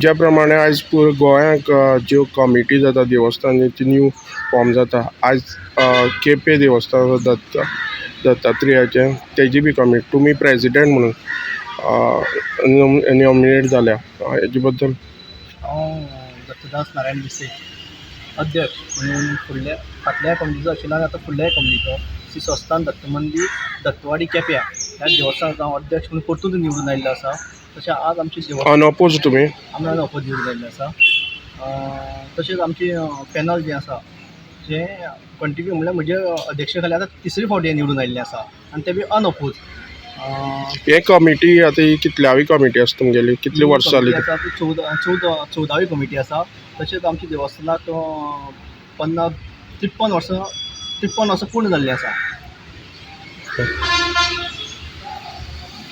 ज्या प्रमाणे आयज पुरो गोंयाक ज्यो कमिटी जाता देवस्थानाची न्यू फॉर्म जाता आयज केपें देवस्थान दत्तात्रेयाचे तेजी बी कमिटी तुमी प्रेजिडेंट म्हणून नॉमिनेट जाल्या हेजे बद्दल हांव दत्तदास नारायण देसाई अध्यक्ष म्हणून फाटल्या कमिटीचो आशिल्लो आनी आतां फुडल्या कमिटीचो श्री संस्थान दत्त मंदिर दत्तवाडी केप्यां ह्या देवस्थानाचो हांव अध्यक्ष म्हणून परतून निवडून आयिल्लो आसा. तशें आज आमचे देवस्थान अनअपोज तुमी आमी अपोज निवडून आयिल्ले आसा. तशेंच आमची पॅनल जें आसा जें कंटिन्यू म्हणल्यार म्हजे अध्यक्षे खाली आतां तिसरी फावटी निवडून आयिल्लें आसा आनी तें बी अनअपोज. हे कमिटी आतां ही कितल्यावी कमिटी आसा तुमगेली कितलीं वर्सां जालीं आसा ती 14वी कमिटी आसा. तशेंच आमच्या देवस्थानाक 53 वर्सां पूर्ण जाल्लीं आसा.